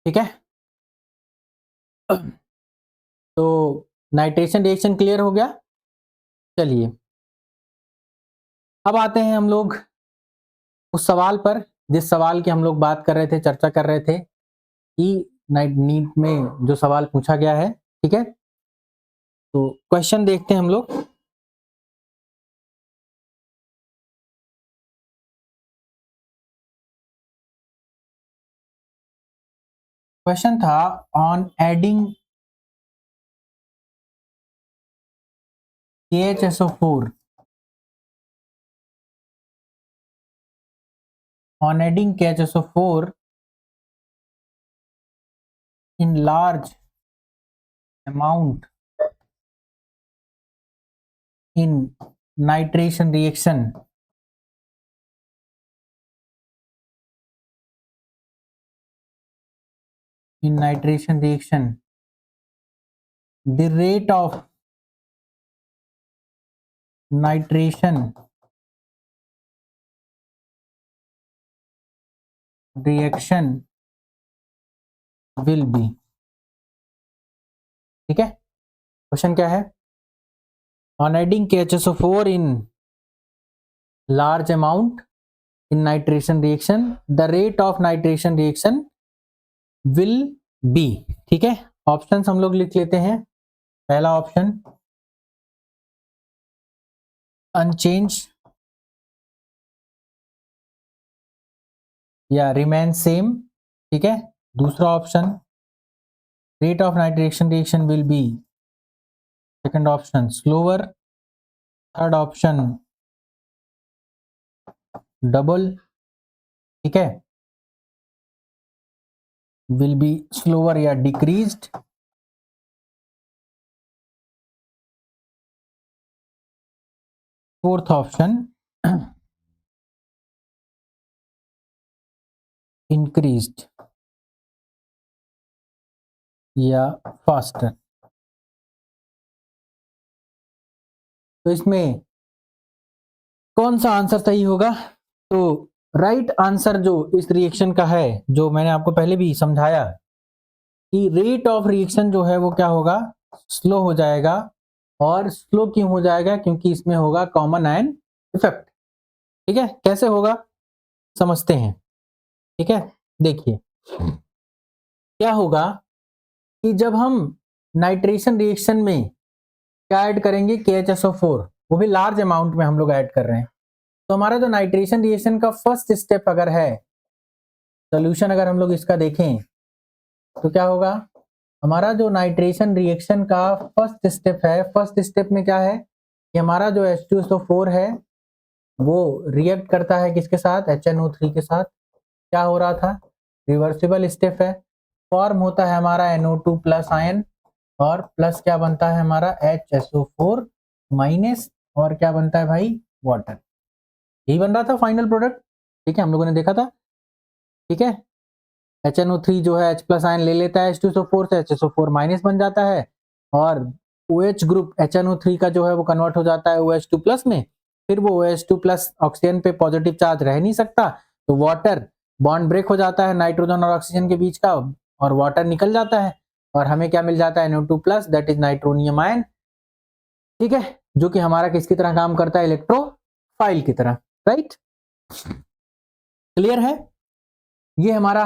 ठीक है। तो नाइट्रेशन रिएक्शन क्लियर हो गया। चलिए अब आते हैं हम लोग उस सवाल पर जिस सवाल की हम लोग बात कर रहे थे, चर्चा कर रहे थे कि नीट में जो सवाल पूछा गया है। ठीक है, तो क्वेश्चन देखते हैं हम लोग। क्वेश्चन था on adding KHSO4 on adding KHSO4 in large amount in nitration reaction the rate of nitration reaction will be। ठीक है, क्वेश्चन क्या है? On adding KHSO4 in large amount in nitration reaction the rate of nitration reaction will be। ठीक है, options हम लोग लिख लेते हैं। पहला ऑप्शन अनचेंज या रिमेन सेम। ठीक है, दूसरा option rate of nitration reaction will be, second option slower, third option double. ठीक है, विल बी स्लोअर या डिक्रीज्ड। फोर्थ ऑप्शन इंक्रीज्ड या फास्टर। तो इसमें कौन सा आंसर सही होगा? तो राइट आंसर जो इस रिएक्शन का है, जो मैंने आपको पहले भी समझाया कि रेट ऑफ रिएक्शन जो है वो क्या होगा, स्लो हो जाएगा। और स्लो क्यों हो जाएगा? क्योंकि इसमें होगा कॉमन आयन इफेक्ट। ठीक है, कैसे होगा समझते हैं। ठीक है, देखिए क्या होगा कि जब हम नाइट्रेशन रिएक्शन में क्या ऐड करेंगे, KHSO4, वो भी लार्ज अमाउंट में हम लोग ऐड कर रहे हैं। तो हमारा जो नाइट्रेशन रिएक्शन का फर्स्ट स्टेप अगर है, सोल्यूशन अगर हम लोग इसका देखें तो क्या होगा, हमारा जो नाइट्रेशन रिएक्शन का फर्स्ट स्टेप है, फर्स्ट स्टेप में क्या है कि हमारा जो H2SO4 है वो रिएक्ट करता है किसके साथ, HNO3 के साथ। क्या हो रहा था, रिवर्सिबल स्टेप है। फॉर्म होता है हमारा NO2 प्लस आयन, और प्लस क्या बनता है हमारा HSO4 माइनस, और क्या बनता है भाई, वाटर। यही बन रहा था फाइनल प्रोडक्ट। ठीक है, हम लोगों ने देखा था। ठीक है, HNO3 जो है H प्लस आयन ले लेता है H2SO4 से, HSO4 माइनस बन जाता है, और OH ग्रुप HNO3 का जो है वो कन्वर्ट हो जाता है OH2 प्लस में। फिर वो OH2 प्लस ऑक्सीजन पे पॉजिटिव चार्ज रह नहीं सकता, तो वाटर बॉन्ड ब्रेक हो जाता है नाइट्रोजन और ऑक्सीजन के बीच का, और वाटर निकल जाता है, और हमें क्या मिल जाता है, NO2 plus, that is nitronium ion. ठीक है, जो कि हमारा किसकी तरह काम करता है, इलेक्ट्रोफाइल की तरह। राइट, क्लियर है? ये हमारा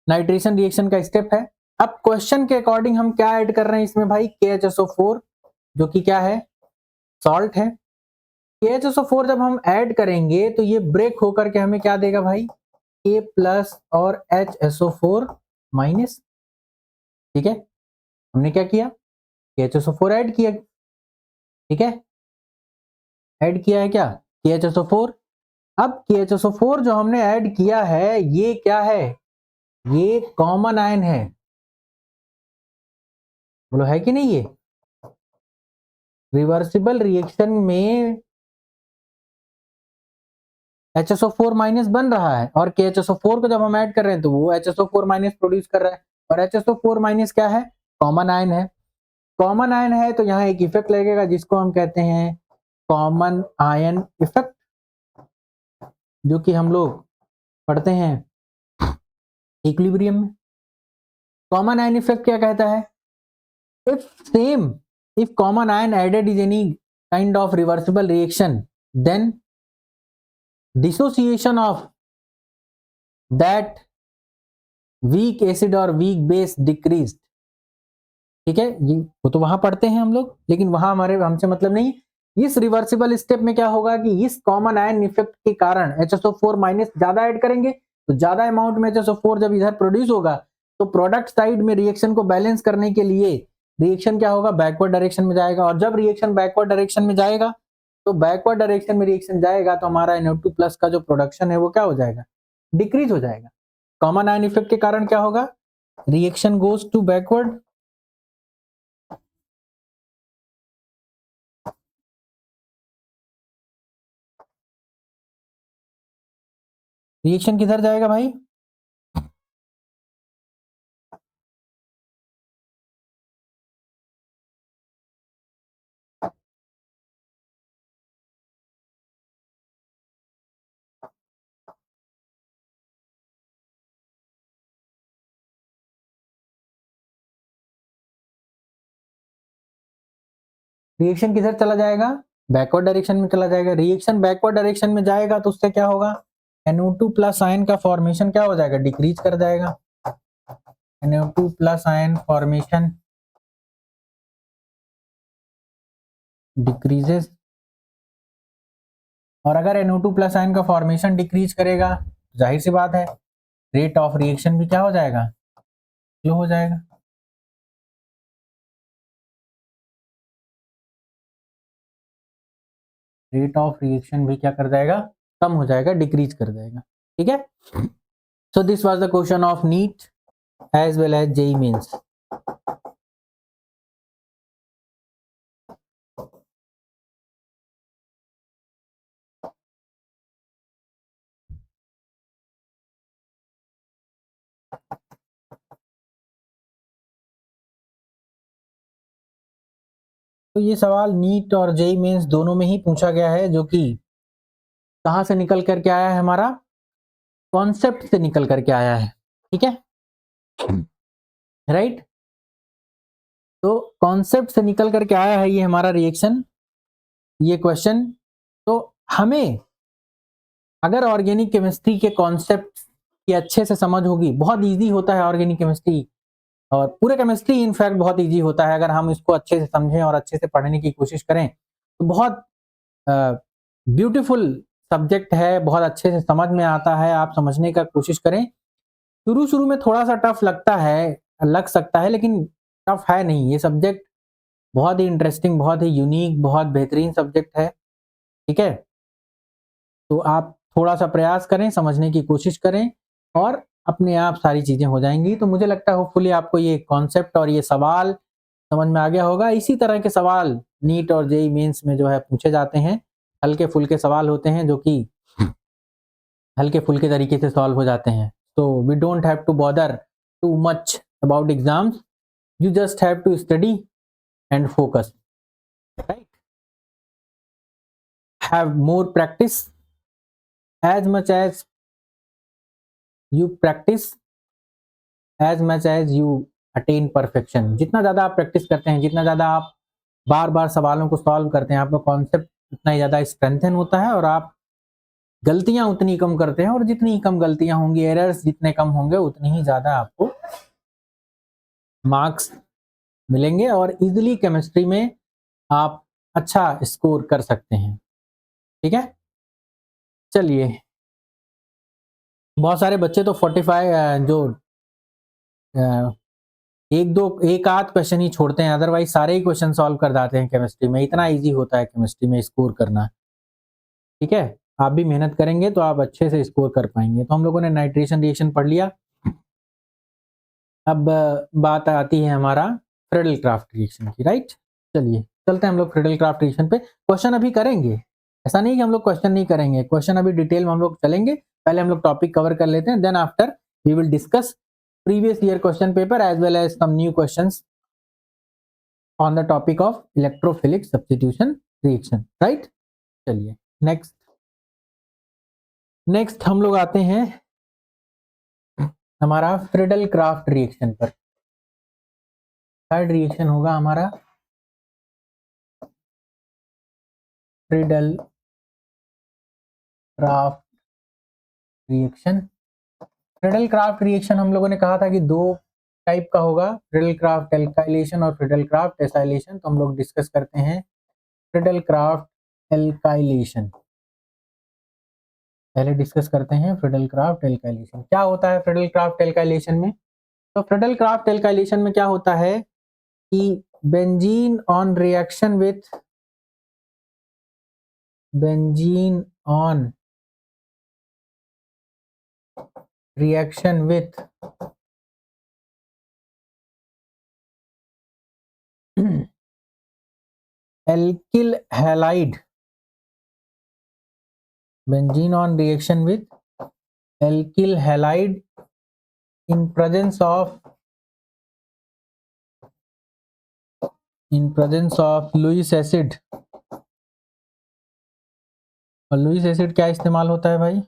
नाइट्रेशन रिएक्शन का स्टेप है। अब क्वेश्चन के अकॉर्डिंग हम क्या ऐड कर रहे हैं इसमें भाई, KHSO4, जो कि क्या है, सॉल्ट है। KHSO4 जब हम ऐड करेंगे तो ये ब्रेक होकर के हमें क्या देगा भाई, K प्लस और HSO4 माइनस। ठीक है, हमने क्या किया, KHSO4 ऐड किया। ठीक है, ऐड किया है क्या, KHSO4। अब KHSO4 जो हमने ऐड किया है ये क्या है, ये कॉमन आयन है। बोलो है कि नहीं? ये रिवर्सिबल रिएक्शन में HSO4 माइनस बन रहा है, और KHSO4 को जब हम ऐड कर रहे हैं तो वो HSO4 माइनस प्रोड्यूस कर रहा है, और HSO4 माइनस क्या है, कॉमन आयन है। कॉमन आयन है तो यहाँ एक इफेक्ट लगेगा जिसको हम कहते हैं कॉमन आयन इफेक्ट, जो कि हम लोग पढ़ते हैं इक्विलिब्रियम में। कॉमन आयन इफेक्ट क्या कहता है? if common ion added is any kind of reversible reaction, then dissociation of that weak acid or weak base decreased. ठीक है, ये वो तो वहां पढ़ते हैं हम लोग, लेकिन वहां हमारे हमसे मतलब नहीं। इस रिवर्सिबल स्टेप में क्या होगा कि इस कॉमन आयन इफेक्ट के कारण HSO4 माइनस ज्यादा ऐड करेंगे, तो ज्यादा अमाउंट में HSO4 जब इधर प्रोड्यूस होगा तो प्रोडक्ट साइड में रिएक्शन को बैलेंस करने के लिए रिएक्शन क्या होगा, बैकवर्ड डायरेक्शन में जाएगा। और जब रिएक्शन बैकवर्ड डायरेक्शन में जाएगा तो बैकवर्ड डायरेक्शन में रिएक्शन जाएगा तो हमारा NO2 प्लस का जो प्रोडक्शन है वो क्या हो जाएगा, डिक्रीज हो जाएगा। कॉमन आयन इफेक्ट के कारण क्या होगा, reaction goes to backward, reaction किधर जाएगा भाई, रिएक्शन किधर चला जाएगा, बैकवर्ड डायरेक्शन में चला जाएगा। रिएक्शन बैकवर्ड डायरेक्शन में जाएगा तो उससे क्या होगा, NO2 प्लस आयन का फॉर्मेशन क्या हो जाएगा, डिक्रीज कर जाएगा। NO2 plus ion formation decreases, और अगर NO2 प्लस आयन का फॉर्मेशन डिक्रीज करेगा तो जाहिर सी बात है रेट ऑफ रिएक्शन भी क्या हो जाएगा, स्लो हो जाएगा। रेट ऑफ रिएक्शन भी क्या कर जाएगा, कम हो जाएगा, डिक्रीज कर जाएगा। ठीक है, so this was the question of NEET as well as JEE mains. तो ये सवाल नीट और जेईई मेंस दोनों में ही पूछा गया है, जो कि कहां से निकल करके आया है, हमारा कॉन्सेप्ट से निकल करके आया है। ठीक है, राइट, तो कॉन्सेप्ट से निकल करके आया है ये हमारा रिएक्शन, ये क्वेश्चन। तो हमें अगर ऑर्गेनिक केमिस्ट्री के कॉन्सेप्ट की अच्छे से समझ होगी, बहुत इजी होता है ऑर्गेनिक केमिस्ट्री, और पूरे केमिस्ट्री इनफैक्ट बहुत इजी होता है, अगर हम इसको अच्छे से समझें और अच्छे से पढ़ने की कोशिश करें तो बहुत ब्यूटीफुल सब्जेक्ट है, बहुत अच्छे से समझ में आता है। आप समझने का कोशिश करें, शुरू शुरू में थोड़ा सा टफ लगता है, लग सकता है, लेकिन टफ है नहीं। ये सब्जेक्ट बहुत ही इंटरेस्टिंग, बहुत ही यूनिक, बहुत बेहतरीन सब्जेक्ट है। ठीक है, तो आप थोड़ा सा प्रयास करें, समझने की कोशिश करें, और अपने आप सारी चीजें हो जाएंगी। तो मुझे लगता है होपफुली आपको ये कॉन्सेप्ट और ये सवाल समझ में आ गया होगा। इसी तरह के सवाल नीट और जेईई मेंस में जो है पूछे जाते हैं, हल्के फुल्के सवाल होते हैं जो कि हल्के फुल्के तरीके से सॉल्व हो जाते हैं। तो we don't have to bother too much about exams, you just have to study and focus, right? Have more practice, as much as you practice, as much as you attain perfection। जितना ज़्यादा आप practice करते हैं, जितना ज़्यादा आप बार बार सवालों को सॉल्व करते हैं, आपका कॉन्सेप्ट उतना ही ज़्यादा स्ट्रेंथन होता है, और आप गलतियां उतनी कम करते हैं, और जितनी कम गलतियां होंगी, एरर्स जितने कम होंगे, उतनी ही ज़्यादा आपको मार्क्स मिलेंगे, और इजीली केमिस्ट्री में आप अच्छा स्कोर कर सकते हैं। ठीक है, चलिए, बहुत सारे बच्चे तो 45 जो एक आध क्वेश्चन ही छोड़ते हैं, अदरवाइज सारे ही क्वेश्चन सॉल्व कर जाते हैं केमिस्ट्री में। इतना इजी होता है केमिस्ट्री में स्कोर करना। ठीक है, आप भी मेहनत करेंगे तो आप अच्छे से स्कोर कर पाएंगे। तो हम लोगों ने नाइट्रेशन रिएक्शन पढ़ लिया। अब बात आती है हमारा फ्रेडल क्राफ्ट रिएक्शन की, राइट। चलिए चलते हैं हम लोग फ्रेडल क्राफ्ट रिएक्शन पे। क्वेश्चन अभी करेंगे, ऐसा नहीं कि हम लोग क्वेश्चन नहीं करेंगे, क्वेश्चन अभी डिटेल में हम लोग चलेंगे। पहले हम लोग टॉपिक कवर कर लेते हैं, then after we will discuss previous year question paper as well as some new questions on the topic of electrophilic substitution reaction, right। चलिए नेक्स्ट हम लोग आते हैं हमारा फ्रेडल क्राफ्ट रिएक्शन पर। थर्ड रिएक्शन होगा हमारा Friedel craft reaction. Friedel craft reaction हम लोगों ने कहा था कि दो टाइप का होगा, फ्रीडल क्राफ्ट एल्काइलेशन और फ्रीडल क्राफ्ट एसाइलेशन। तो हम लोग डिस्कस करते हैं फ्रीडल क्राफ्ट एल्काइलेशन। पहले डिस्कस करते हैं फ्रीडल क्राफ्ट एल्काइलेशन। क्या होता है फ्रीडल क्राफ्ट एल्काइलेशन में? तो फ्रीडल क्राफ्ट एल्काइलेशन में क्या होता है कि benzene on reaction with benzene on reaction with alkyl halide, benzene on reaction with alkyl halide in presence of Lewis acid. और लुईस एसिड क्या इस्तेमाल होता है भाई?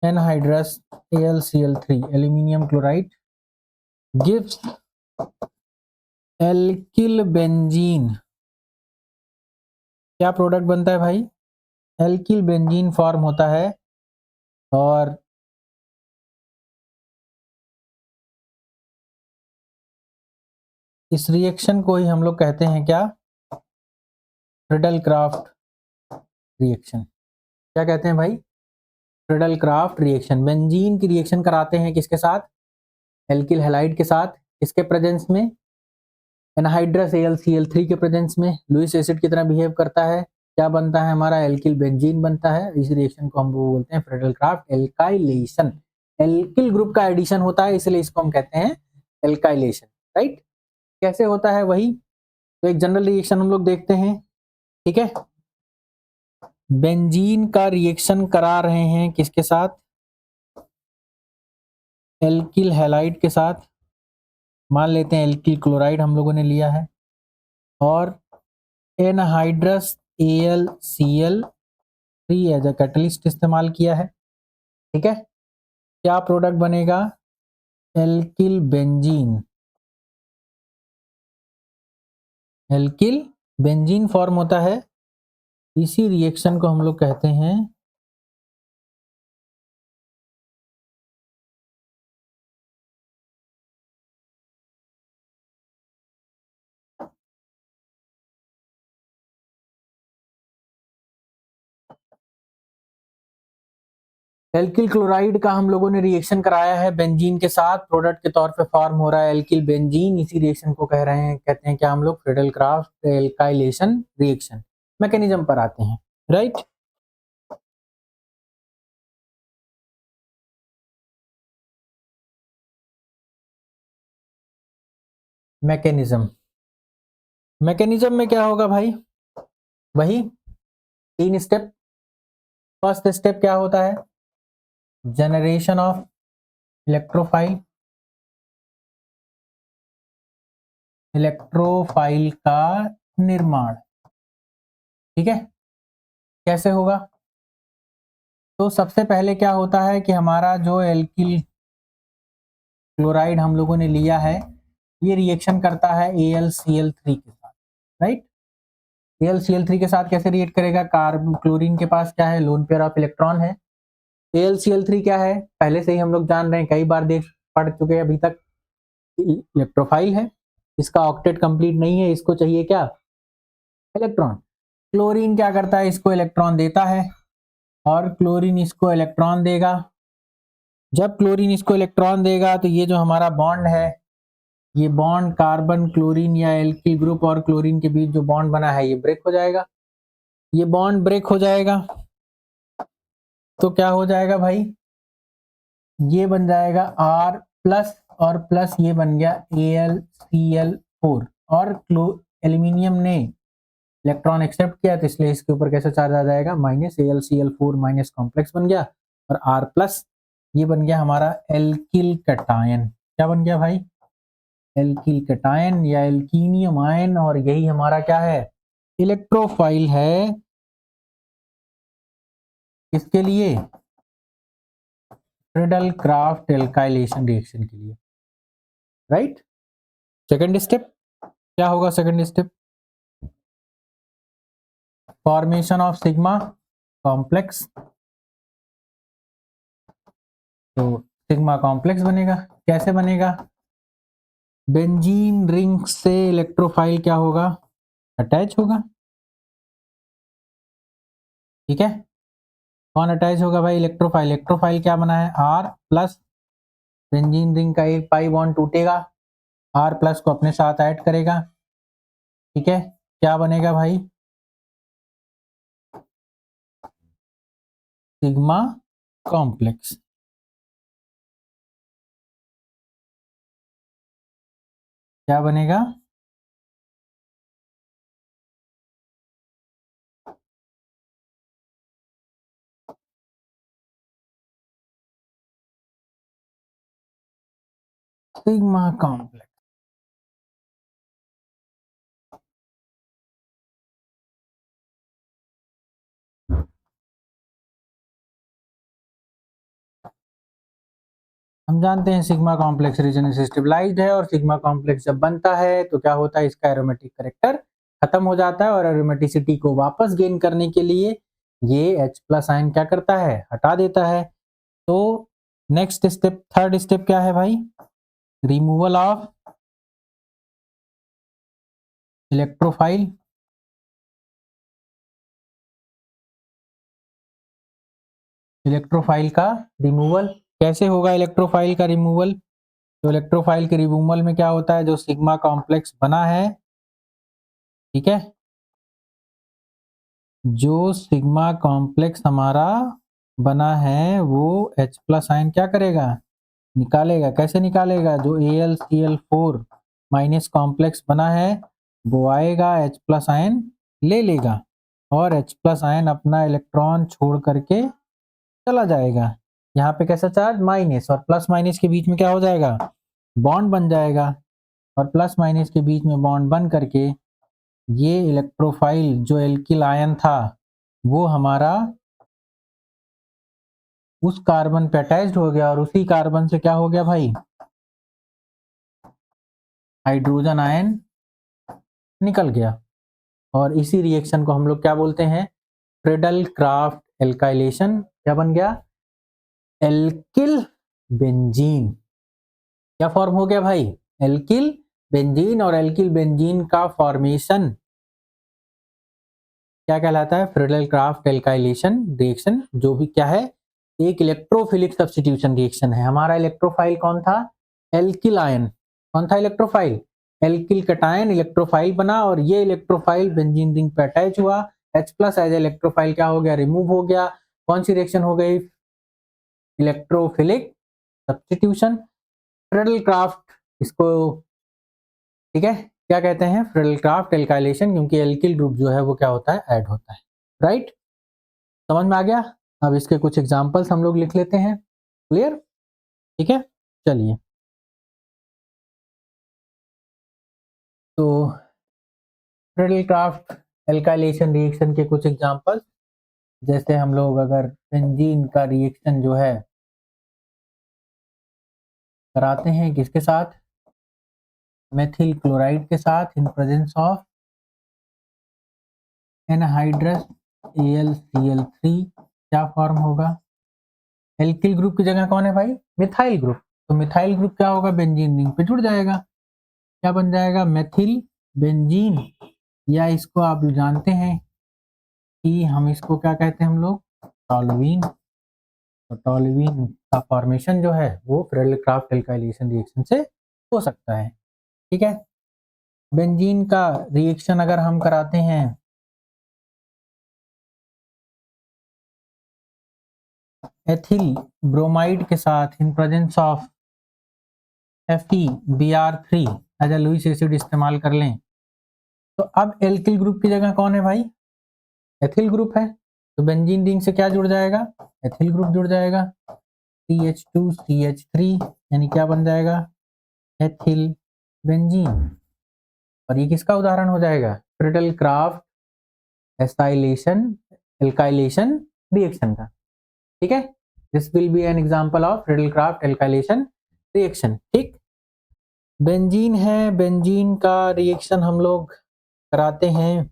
Anhydrous AlCl3 aluminium chloride gives alkyl benzene. क्या प्रोडक्ट बनता है भाई? एल्किल बेंजीन फॉर्म होता है। और इस रिएक्शन को ही हम लोग कहते हैं क्या? Friedel craft reaction. क्या कहते हैं भाई? Friedel craft reaction. बेंजीन की रिएक्शन कराते हैं किसके साथ? एल्किल हैलाइड के साथ। किसके प्रेजेंस में? एनहाइड्रस AlCl3 के प्रेजेंस में। लुईस एसिड की तरह बिहेव करता है। क्या बनता है हमारा? एल्किल बेंजीन बनता है। इस रिएक्शन को हम बोलते हैं Friedel craft alkylation. Alkyl group का एडिशन होता है, इसलिए इसको हम कहते हैं एल्काइलेशन। राइट? कैसे होता है वही? तो एक जनरल रिएक्शन हम लोग देखते हैं। ठीक है, बेंजीन का रिएक्शन करा रहे हैं किसके साथ? एल्किल हैलाइड के साथ। मान लेते हैं एल्किल क्लोराइड हम लोगों ने लिया है और anhydrous AlCl3 as a catalyst इस्तेमाल किया है। ठीक है, क्या प्रोडक्ट बनेगा? Alkyl benzene. Alkyl benzene form होता है। इसी रिएक्शन को हम लोग कहते हैं एल्किल क्लोराइड का हम लोगों ने रिएक्शन कराया है बेंजीन के साथ, प्रोडक्ट के तौर पे फॉर्म हो रहा है एल्किल बेंजीन। इसी रिएक्शन को कह रहे हैं, कहते हैं क्या हम लोग? Friedel craft alkylation reaction. Mechanism पर आते हैं। राइट? मैकेनिज्म। मैकेनिज्म में क्या होगा भाई? वही 3 स्टेप। फर्स्ट स्टेप क्या होता है? Generation of electrophile. इलेक्ट्रोफाइल का निर्माण। ठीक है, कैसे होगा? तो सबसे पहले क्या होता है कि हमारा जो एल्किल क्लोराइड हम लोगों ने लिया है, ये रिएक्शन करता है AlCl3 के साथ। राइट? AlCl3 के साथ कैसे रिएक्ट करेगा? कार्बन क्लोरीन के पास क्या है? लोन पेयर ऑफ इलेक्ट्रॉन है। AlCl3 क्या है? पहले से ही हम लोग जान रहे हैं, कई बार देख पढ़ चुके हैं अभी तक। इलेक्ट्रोफाइल है, इसका ऑक्टेट कंप्लीट नहीं है, इसको चाहिए क्या? इलेक्ट्रॉन। क्लोरीन क्या करता है? इसको इलेक्ट्रॉन देता है और क्लोरीन इसको इलेक्ट्रॉन देगा। जब क्लोरीन इसको इलेक्ट्रॉन देगा तो ये जो हमारा बॉन्ड है, ये बॉन्ड कार्बन क्लोरीन या एल्किल ग्रुप और क्लोरीन के बीच जो बॉन्ड बना है, ये ब्रेक हो जाएगा। ये बॉन्ड ब्रेक हो जाएगा तो क्या हो जाएगा भाई? ये बन जाएगा R प्लस और प्लस ये बन गया AlCl4। और एल्यूमिनियम ने इलेक्ट्रॉन एक्सेप्ट किया तो इसलिए इसके ऊपर कैसा चार्ज आ जाएगा? माइनस AlCl4 माइनस कॉम्प्लेक्स बन गया और R प्लस। ये बन गया हमारा एल्किल कैटायन। क्या बन गया भाई? एल्किल कैटायन या एल्कीनियम आयन। और यही हमारा क्या है? इलेक्ट्रोफाइल है। किसके लिए? फ्रीडल क्राफ्ट एल्काइलेशन रिएक्शन के लिए। राइट? सेकंड स्टेप क्या होगा? Second step formation of sigma complex. तो सिग्मा कॉम्प्लेक्स बनेगा। कैसे बनेगा? बेंजीन रिंग से इलेक्ट्रोफाइल क्या होगा? अटैच होगा। ठीक है, कौन अटैच होगा भाई? इलेक्ट्रोफाइल। इलेक्ट्रोफाइल क्या बना है? आर प्लस, बेंजीन रिंग का एक पाई बॉन्ड टूटेगा, आर प्लस को अपने साथ ऐड करेगा। ठीक है, क्या बनेगा भाई? Sigma complex. क्या बनेगा? Sigma complex. हम जानते हैं सिग्मा कॉम्प्लेक्स रीजन स्टेबलाइज्ड है, और सिग्मा कॉम्प्लेक्स जब बनता है तो क्या होता है? इसका एरोमेटिक करेक्टर खत्म हो जाता है, और एरोमेटिसिटी को वापस गेन करने के लिए ये H प्लस आयन क्या करता है? हटा देता है। तो नेक्स्ट स्टेप, थर्ड स्टेप क्या है भाई? Removal of electrophile. इलेक्ट्रोफाइल का रिमूवल कैसे होगा? इलेक्ट्रोफाइल का रिमूवल, तो इलेक्ट्रोफाइल के रिमूवल में क्या होता है? जो सिग्मा कॉम्प्लेक्स बना है, ठीक है, जो सिग्मा कॉम्प्लेक्स हमारा बना है वो H प्लस आयन क्या करेगा? निकालेगा। कैसे निकालेगा? जो AlCl4 माइनस कॉम्प्लेक्स बना है वो आएगा, H प्लस आयन ले लेगा, और H प्लस आयन अपना इलेक्ट्रॉन छोड़ करके चला जाएगा। यहाँ पे कैसा चार्ज? माइनस, और प्लस माइनस के बीच में क्या हो जाएगा? बॉन्ड बन जाएगा, और प्लस माइनस के बीच में बॉन्ड बन करके ये इलेक्ट्रोफाइल जो एल्किल आयन था वो हमारा उस कार्बन पे अटैच्ड हो गया, और उसी कार्बन से क्या हो गया भाई? हाइड्रोजन आयन निकल गया। और इसी रिएक्शन को हम लोग क्या बोलते हैं? Friedel craft alkylation. क्या बन गया? Alkyl benzene. क्या फॉर्म हो गया भाई? Alkyl benzene. और एल्किल बेंजीन का फॉर्मेशन क्या कहलाता है? फ्रीडल क्राफ्ट एल्काइलेशन रिएक्शन, जो भी क्या है? एक इलेक्ट्रोफिलिक सब्स्टिट्यूशन रिएक्शन है। हमारा इलेक्ट्रोफाइल कौन था? Alkyl ion. कौन था इलेक्ट्रोफाइल? एल्किल कटायन इलेक्ट्रोफाइल बना, और ये इलेक्ट्रोफाइल बेंजीन रिंग पे अटैच हुआ। H प्लस एज इलेक्ट्रोफाइल क्या हो गया? रिमूव हो गया। कौन सी रिएक्शन हो गई? Electrophilic substitution. फ्रीडल क्राफ्ट इसको, ठीक है, क्या कहते हैं? फ्रीडल क्राफ्ट एल्काइलेशन, क्योंकि एल्किल ग्रुप जो है वो क्या होता है? ऐड होता है। राइट, समझ में आ गया? अब इसके कुछ एग्जांपल्स हम लोग लिख लेते हैं। क्लियर? ठीक है, चलिए। तो फ्रीडल क्राफ्ट एल्काइलेशन रिएक्शन के कुछ एग्जांपल, जैसे हम लोग अगर बेंजीन का रिएक्शन जो है कराते हैं किसके साथ? मेथिल क्लोराइड के साथ, in presence of anhydrous AlCl3, क्या फॉर्म होगा? एल्किल ग्रुप की जगह कौन है भाई? Methyl group. तो मिथाइल ग्रुप क्या होगा? बेंजीन रिंग पे जुड़ जाएगा। क्या बन जाएगा? Methyl benzene. या इसको आप जानते हैं कि हम इसको क्या कहते हैं हम लोग? टॉलुईन। तो टॉलुईन का फॉर्मेशन जो है वो फ्रीडल क्राफ्ट एल्काइलेशन रिएक्शन से हो सकता है। ठीक है, बेंजीन का रिएक्शन अगर हम कराते हैं एथिल ब्रोमाइड के साथ, in presence of FeBr3 as a Lewis acid इस्तेमाल कर लें, तो अब एल्किल ग्रुप की जगह कौन है भाई? एथिल ग्रुप है। तो बेंजीन रिंग से क्या जुड़ जाएगा? एथिल ग्रुप जुड़ जाएगा। CH2CH3, यानी क्या बन जाएगा? Ethyl benzene. और ये किसका उदाहरण हो जाएगा? फ्रीडल क्राफ्ट एस्टाइलेशन एल्काइलेशन रिएक्शन का। ठीक है, this will be an example of Friedel craft alkylation reaction. ठीक, बेंजीन है, बेंजीन का रिएक्शन हम लोग कराते हैं,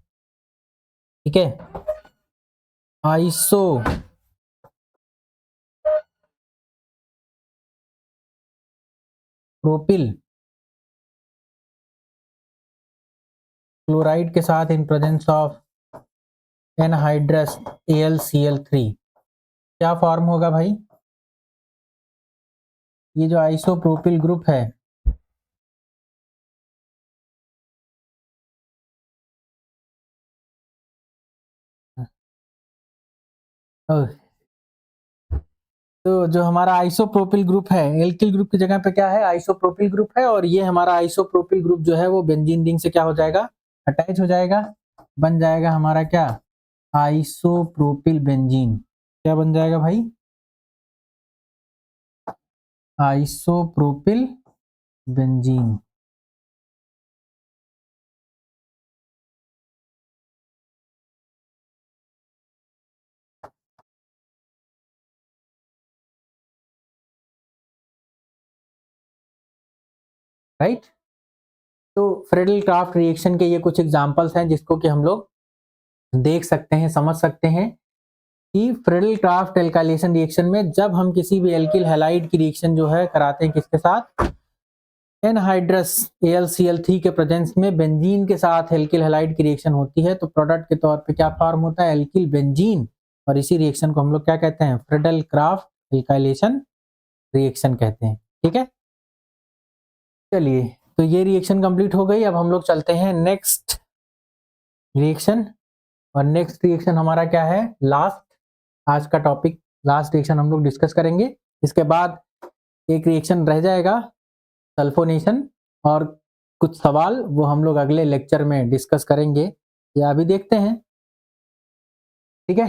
ठीक है। आइसो प्रोपिल क्लोराइड के साथ in presence of anhydrous AlCl3, क्या फॉर्म होगा भाई? ये जो आइसोप्रोपिल ग्रुप है, तो जो हमारा आइसोप्रोपिल ग्रुप है, एल्किल ग्रुप की जगह पे क्या है? आइसोप्रोपिल ग्रुप है, और ये हमारा आइसोप्रोपिल ग्रुप जो है वो बेंजीन रिंग से क्या हो जाएगा? अटैच हो जाएगा, बन जाएगा हमारा क्या? Isopropyl benzene. क्या बन जाएगा भाई? Isopropyl benzene. राइट। तो फ्रेडल क्राफ्ट रिएक्शन के ये कुछ एग्जांपल्स हैं जिसको कि हम लोग देख सकते हैं, समझ सकते हैं कि फ्रेडल क्राफ्ट एल्काइलेशन रिएक्शन में जब हम किसी भी एल्किल हैलाइड की रिएक्शन जो है कराते हैं किसके साथ? एनहाइड्रस AlCl3 के प्रेजेंस में बेंजीन के साथ एल्किल हैलाइड की रिएक्शन होती है, तो प्रोडक्ट के तौर पे क्या फॉर्म होता है? Alkyl benzene. और इसी रिएक्शन को हम लोग क्या कहते हैं? फ्रेडल क्राफ्ट एल्काइलेशन रिएक्शन कहते हैं, ठीक है। चलिए, तो ये रिएक्शन कंप्लीट हो गई। अब हम लोग चलते हैं नेक्स्ट रिएक्शन, और नेक्स्ट रिएक्शन हमारा क्या है? लास्ट, आज का टॉपिक लास्ट रिएक्शन हम लोग डिस्कस करेंगे। इसके बाद एक रिएक्शन रह जाएगा, सल्फोनेशन, और कुछ सवाल वो हम लोग अगले लेक्चर में डिस्कस करेंगे, या अभी देखते हैं, ठीक है।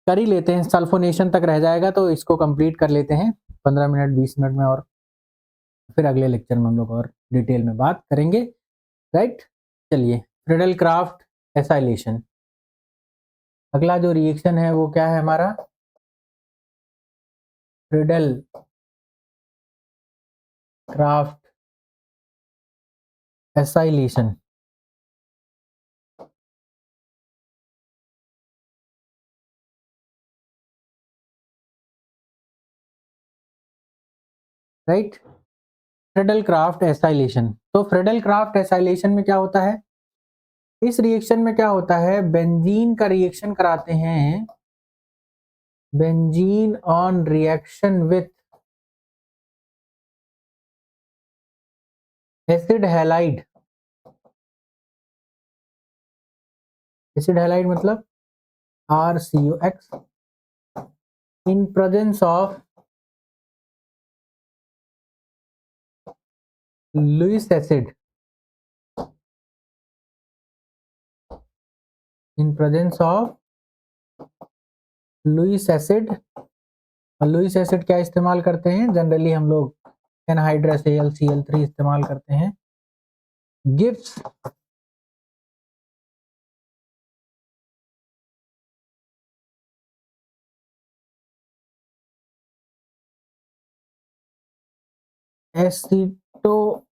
कर ही लेते हैं, सल्फोनेशन तक रह जाएगा तो इसको कंप्लीट कर लेते हैं 15 मिनट 20 मिनट में, और फिर अगले लेक्चर में हम लोग और डिटेल में बात करेंगे, राइट। चलिए, फ्रेडल क्राफ्ट एसाइलेशन, अगला जो रिएक्शन है वो क्या है हमारा? Friedel Crafts acylation. Right, Friedel Crafts acylation. तो फ्रेडल क्राफ्ट एसाइलेशन में क्या होता है? इस रिएक्शन में क्या होता है? बेंजीन का रिएक्शन कराते हैं, benzene on reaction with acid halide. Acid halide मतलब RCOX in presence of Lewis acid, in presence of Lewis acid. और लुइस एसिड क्या इस्तेमाल करते हैं? जनरली हम लोग एनहाइड्रस AlCl3 इस्तेमाल करते हैं। गिव्स एसिटोफिनोन,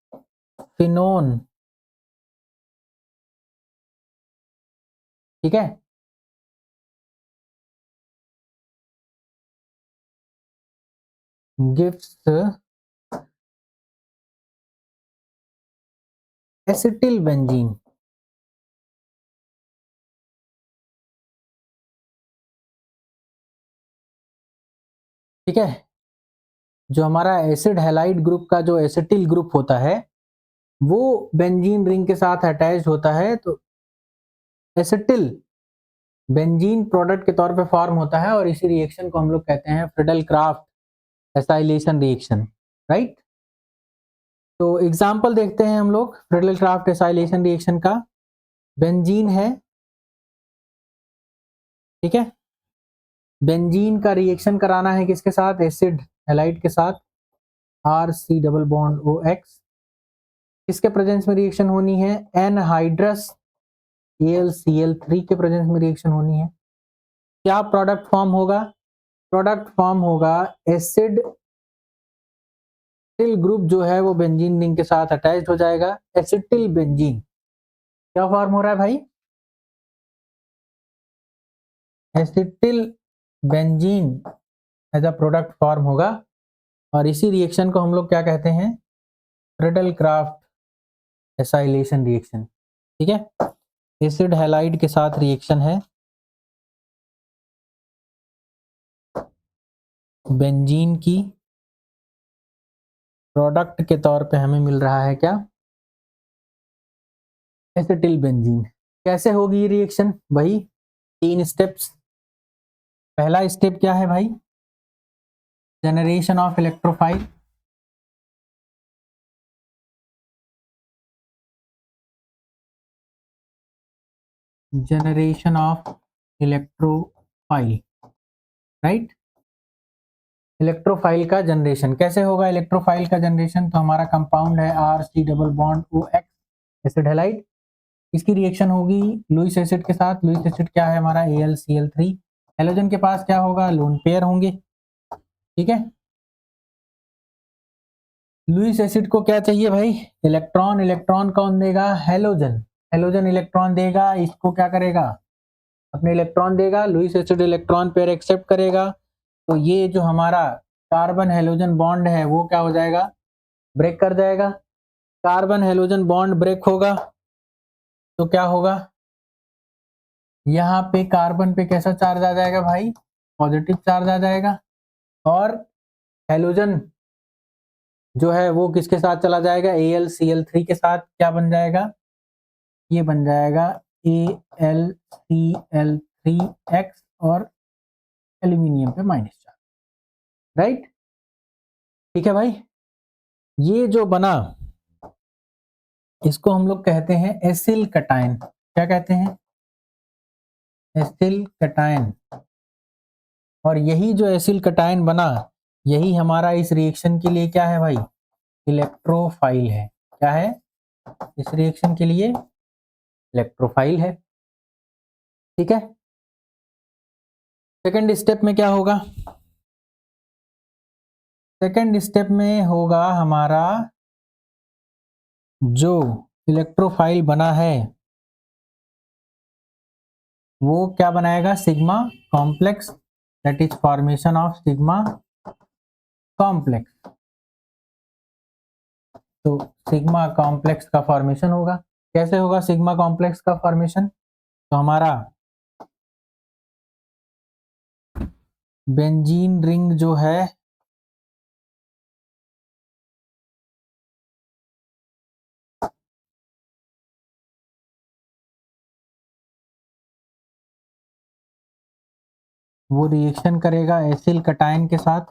ठीक है। गिव्स एसिटिल बेंजीन, ठीक है। जो हमारा एसिड हैलाइड ग्रुप का जो एसिटिल ग्रुप होता है वो बेंजीन रिंग के साथ अटैच होता है, तो एसिटिल बेंजीन प्रोडक्ट के तौर पे फॉर्म होता है, और इसी रिएक्शन को हम लोग कहते हैं Friedel Crafts acylation reaction, right. तो एग्जांपल देखते हैं हम लोग फ्रेडल क्राफ्ट एसाइलेशन रिएक्शन का। बेंजीन है, ठीक है। बेंजीन का रिएक्शन कराना है किसके साथ? एसिड हैलाइड के साथ, RC डबल बॉन्ड OX। किसके प्रेजेंस में रिएक्शन होनी है? एनहाइड्रस AlCl3 के प्रेजेंस में रिएक्शन होनी है। क्या प्रोडक्ट फॉर्म होगा? प्रोडक्ट फॉर्म होगा एसिड एसिटिल ग्रुप जो है वो बेंजीन रिंग के साथ अटैच हो जाएगा। एसिटिल बेंजीन क्या फॉर्म हो रहा है भाई? Acetyl benzene as a product form होगा और इसी रिएक्शन को हम लोग क्या कहते हैं? Cradle Crafts acylation reaction. ठीक है, एसिड हैलाइड के साथ रिएक्शन है। बेंजीन की प्रोडक्ट के तौर पे हमें मिल रहा है क्या? Acetyl benzene. कैसे होगी ये रिएक्शन? वही 3 स्टेप्स। पहला स्टेप क्या है भाई? Generation of electrophile. Generation of electrophile, right. Electrophile का जनरेशन कैसे होगा? इलेक्ट्रोफाइल का जनरेशन तो हमारा कंपाउंड है RC double bond OX acid halide. इसकी रिएक्शन होगी लुईस एसिड के साथ। लुईस एसिड क्या है हमारा? AlCl3। हेलोजन के पास क्या होगा? लोन पेयर होंगे। ठीक है, लुईस एसिड को क्या चाहिए भाई? इलेक्ट्रॉन। इलेक्ट्रॉन कौन देगा? हेलोजन। हेलोजन इलेक्ट्रॉन देगा, इसको क्या करेगा? अपने इलेक्ट्रॉन देगा। Lewis acid electron pair accept करेगा, तो ये जो हमारा कार्बन हेलोजन बॉन्ड है वो क्या हो जाएगा? ब्रेक कर जाएगा। कार्बन हेलोजन बॉन्ड ब्रेक होगा तो क्या होगा? यहाँ पे कार्बन पे कैसा चार्ज आ जाएगा भाई? पॉजिटिव चार्ज आ जाएगा। और हेलोजन जो है वो किसके साथ चला जाएगा? AlCl3 के साथ। क्या बन जाएगा? ये बन जाएगा AlCl3X और एल्यूमिनियम पे माइनस चार्ज, राइट। ठीक है भाई, ये जो बना इसको हम लोग कहते हैं एसिल कटायन। क्या कहते हैं? Acyl cation. और यही जो एसिल कटायन बना, यही हमारा इस रिएक्शन के लिए क्या है भाई? इलेक्ट्रोफाइल है। क्या है? इस रिएक्शन के लिए इलेक्ट्रोफाइल है। ठीक है, सेकंड स्टेप में क्या होगा? सेकंड स्टेप में होगा हमारा जो इलेक्ट्रोफाइल बना है वो क्या बनाएगा? Sigma complex. That is formation of sigma complex. तो सिग्मा कॉम्प्लेक्स का फॉर्मेशन होगा। कैसे होगा सिग्मा कॉम्प्लेक्स का फॉर्मेशन? तो हमारा बेंजीन रिंग जो है वो रिएक्शन करेगा एसिल कटायन के साथ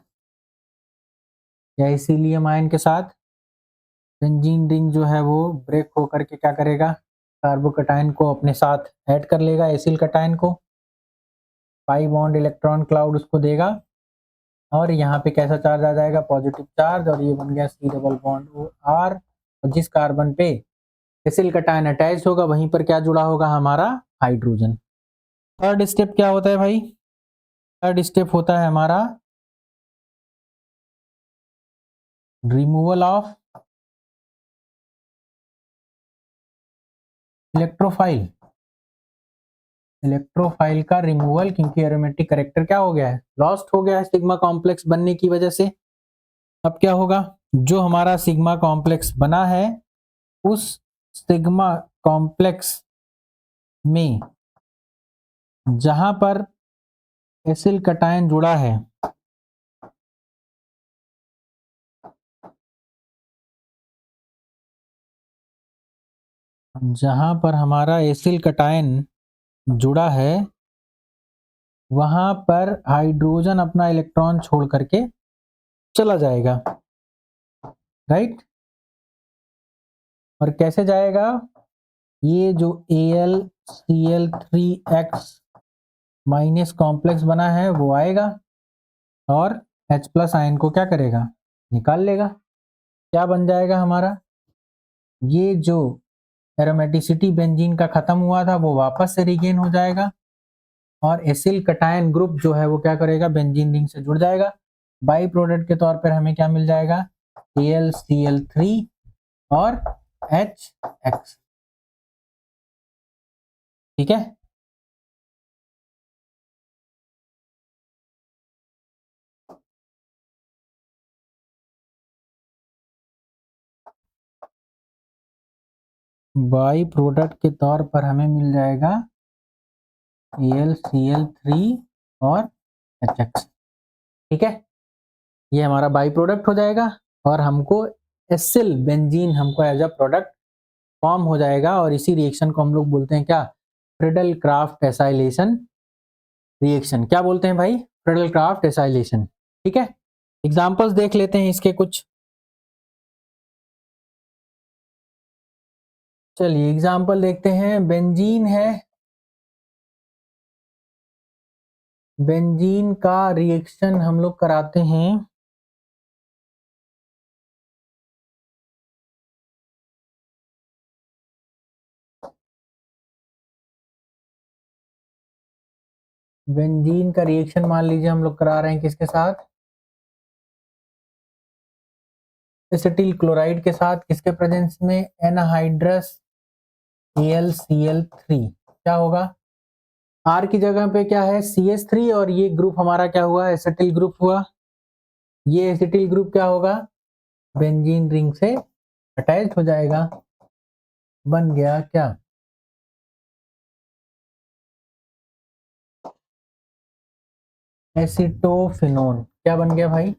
या एसिलियम आयन के साथ। बेंजीन रिंग जो है वो ब्रेक होकर के क्या करेगा? कार्बोकटायन को अपने साथ ऐड कर लेगा, एसिल कटायन को। पाई बॉन्ड इलेक्ट्रॉन क्लाउड उसको देगा और यहाँ पे कैसा चार्ज आ जाएगा? Positive charge. और ये बन गया C डबल बॉन्ड OR। और जिस कार्बन पे एसिल कटायन अटैच होगा वहीं पर क्या जुड़ा होगा? हमारा हाइड्रोजन। थर्ड स्टेप क्या होता है भाई? थर्ड स्टेप होता है हमारा रिमूवल ऑफ इलेक्ट्रोफाइल। इलेक्ट्रोफाइल का रिमूवल, क्योंकि एरोमेटिक करेक्टर क्या हो गया है? लॉस्ट हो गया है सिग्मा कॉम्प्लेक्स बनने की वजह से। अब क्या होगा? जो हमारा सिग्मा कॉम्प्लेक्स बना है उस सिग्मा कॉम्प्लेक्स में जहां पर एसिल कटायन जुड़ा है जहां पर हमारा एसिल कटायन जुड़ा है वहां पर हाइड्रोजन अपना इलेक्ट्रॉन छोड़ करके चला जाएगा, राइट। और कैसे जाएगा? ये जो AlCl3X माइनस कॉम्प्लेक्स बना है वो आएगा और H प्लस आयन को क्या करेगा? निकाल लेगा। क्या बन जाएगा हमारा? ये जो एरोमेटिसिटी बेंजीन का खत्म हुआ था वो वापस से रिगेन हो जाएगा और एसिल कटायन ग्रुप जो है वो क्या करेगा? बेंजीन रिंग से जुड़ जाएगा। बाई प्रोडक्ट के तौर पर हमें क्या मिल जाएगा? AlCl3 और HX। ठीक है, बाई प्रोडक्ट के तौर पर हमें मिल जाएगा AlCl3 और HX। ठीक है, ये हमारा बाई प्रोडक्ट हो जाएगा और हमको एसिल बेंजीन हमको एज अ प्रोडक्ट फॉर्म हो जाएगा और इसी रिएक्शन को हम लोग बोलते हैं क्या, फ्रिडल क्राफ्ट एसाइलेशन रिएक्शन। क्या बोलते हैं भाई, फ्रिडल क्राफ्ट एसाइलेशन। ठीक है, एग्जांपल्स देख लेते हैं इसके कुछ। चलिए एग्जांपल देखते हैं। बेंजीन है, बेंजीन का रिएक्शन हम लोग कराते हैं बेंजीन का रिएक्शन मान लीजिए हम लोग करा रहे हैं किसके साथ, एसिटिल क्लोराइड के साथ, किसके प्रेजेंस में, एनहाइड्रस AlCl3। क्या होगा, R की जगह पे क्या है CH3 और ये ग्रुप हमारा क्या हुआ, एसिटिल ग्रुप हुआ। ये एसिटिल ग्रुप क्या होगा, बेंजीन रिंग से अटैच हो जाएगा, बन गया क्या, एसिटोफिनोन। क्या बन गया भाई,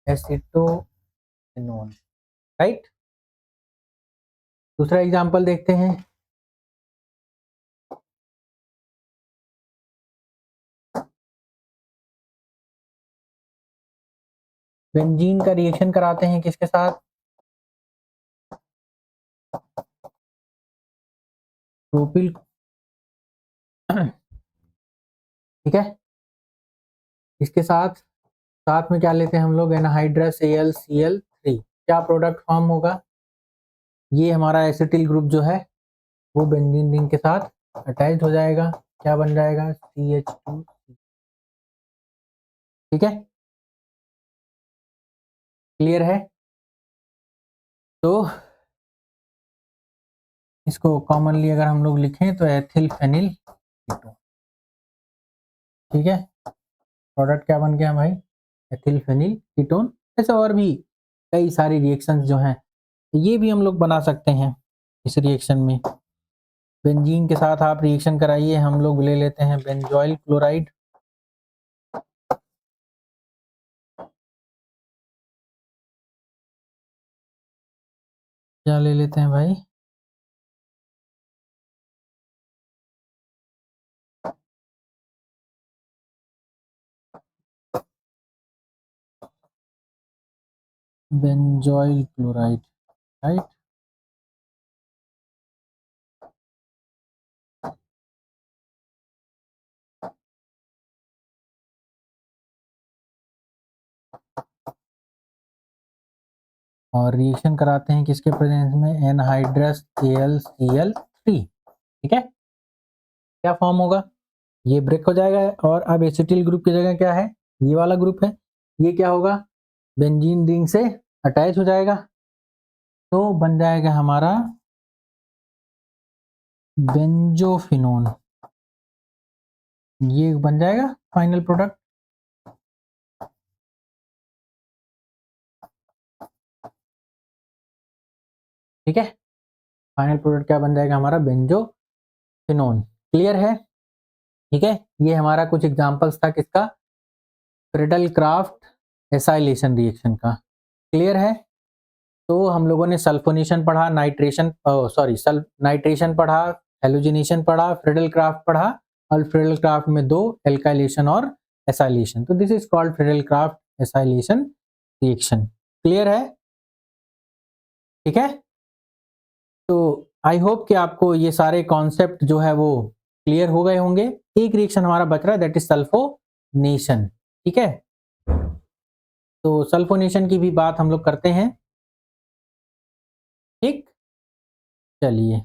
एसिटोफिनोन। राइट, दूसरा एग्जांपल देखते हैं। बेंजीन का रिएक्शन कराते हैं किसके साथ, प्रोपिल। ठीक है, इसके साथ साथ में क्या लेते हैं हम लोग, एनहाइड्रस AlCl3। क्या प्रोडक्ट फॉर्म होगा, ये हमारा एसिटिल ग्रुप जो है वो बेंजीन रिंग के साथ अटैच हो जाएगा, क्या बन जाएगा, CH2। ठीक है, क्लियर है। तो इसको कॉमनली अगर हम लोग लिखें तो एथिल फेनिल कीटोन। ठीक है, प्रोडक्ट क्या बन गया भाई, एथिल फेनिल कीटोन। ऐसे और भी कई सारी रिएक्शंस जो हैं ये भी हम लोग बना सकते हैं इस रिएक्शन में। बेंजीन के साथ आप रिएक्शन कराइए, हम लोग ले लेते हैं बेंजोइल क्लोराइड। क्या ले लेते हैं भाई, बेंजोइल क्लोराइड। राइट, और रिएक्शन कराते हैं किसके प्रेजेंस में, एनहाइड्रस AlCl3। ठीक है, क्या फॉर्म होगा, ये ब्रेक हो जाएगा और अब एसिटिल ग्रुप की जगह क्या है, ये वाला ग्रुप है, ये क्या होगा, बेंजीन रिंग से अटैच हो जाएगा, तो बन जाएगा हमारा बेंजोफिनोन। ये बन जाएगा फाइनल प्रोडक्ट। ठीक है, फाइनल प्रोडक्ट क्या बन जाएगा हमारा, बेंजोफिनोन। क्लियर है। ठीक है, ये हमारा कुछ एग्जांपल्स था किसका, फ्रिडल क्राफ्ट एसाइलेशन रिएक्शन का। क्लियर है। तो हम लोगों ने सल्फोनेशन पढ़ा, नाइट्रेशन पढ़ा, हेलोजिनेशन पढ़ा, फ्रिडल क्राफ्ट पढ़ा, और फ्रिडल क्राफ्ट में दो, एल्काइलेशन और एसाइलेशन। तो this is called Friedel Crafts acylation reaction. Clear है। ठीक है, तो आई होप कि आपको ये सारे कॉन्सेप्ट जो है वो क्लियर हो गए होंगे। एक रिएक्शन हमारा बच रहा है, दैट इज सल्फोनेशन। ठीक है, तो सल्फोनेशन की भी बात हम लोग करते हैं। ठीक, चलिए।